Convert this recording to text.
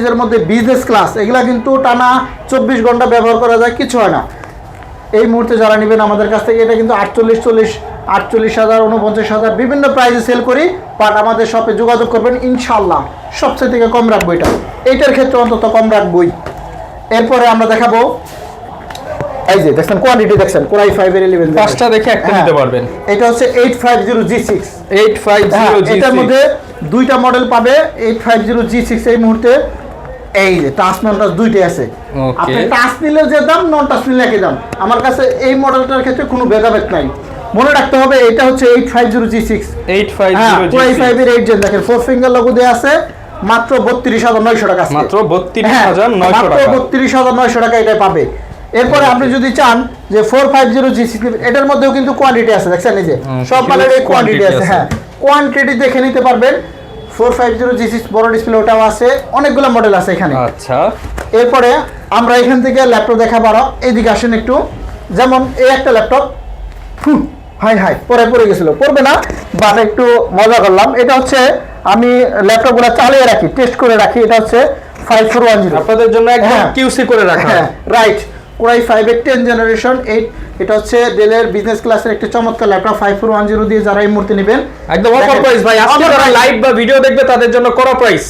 এর মধ্যে business class, এগুলা কিন্তু টানা 24 ঘন্টা ব্যবহার করা যায়, কিছু হয় না। এই মুহূর্তে যারা নেবেন আমাদের কাছ থেকে, এটা কিন্তু 48,000 49,000 বিভিন্ন প্রাইসে সেল করি, বাট আমাদের শপে যোগাযোগ করবেন, ইনশাল্লাহ সবচেয়ে থেকে কম রাখবো এটা, এইটার ক্ষেত্রে অন্তত কম রাখবই। এরপরে আমরা দেখাবো, এই যে দেখছেন কোয়ালিটি, দেখছেন কোরাই 5 এর 11 পাঁচটা দেখে একটা নিতে পারবেন। এটা হচ্ছে 850G6, 850G6 এটার মধ্যে দুইটা মডেল পাবে। 850G6 এই মুহূর্তে এই যে টাচ নন টাচ দুইটাই আছে। আপনি টাচ নিলে যে দাম, নন টাচ নিলে একই দাম। আমার কাছে এই মডেলটার ক্ষেত্রে কোনো ভেদাভেদ নাই, মনে রাখতে হবে। এটা হচ্ছে 850G6, 850G6 কোরাই 5 এর 8 জেন। দেখেন 4 ফিঙ্গার লোগো দেয়া আছে, মাত্র 32,900 টাকা, মাত্র 32,900 টাকা, 32,900 টাকা এটা পাবে। এরপরে আপনি যদি চান যে 450G6, এটার মধ্যেও কিন্তু কোয়ান্টিটি আছে, দেখছেন এই যে সব মালের এই কোয়ান্টিটি আছে। হ্যাঁ, কোয়ান্টিটি দেখে নিতে পারবেন। 450G6 বড় ডিসপ্লে ওটাও আছে, অনেকগুলো মডেল আছে এখানে। আচ্ছা, এরপরে আমরা এখান থেকে ল্যাপটপ দেখাবো, এইদিকে আসেন একটু। যেমন এই একটা ল্যাপটপ, হাই পরে গেছিল, পড়বে না, বাট একটু মজা করলাম। এটা হচ্ছে আমি ল্যাপটপগুলো চালিয়ে রাখি, টেস্ট করে রাখি। এটা হচ্ছে 5410, আপনাদের জন্য একদম কিউসি করে রাখা। হ্যাঁ রাইট, কোরাই 5 এর 10 জেনারেশন 8। এটা হচ্ছে ডেলের বিজনেস ক্লাসের একটা চমৎকার ল্যাপটপ। 5410 দিয়ে যারা এই মুহূর্তে নেবেন, একদম অফার প্রাইস ভাই। আজকে যারা লাইভ বা ভিডিও দেখবে তাদের জন্য করা প্রাইস।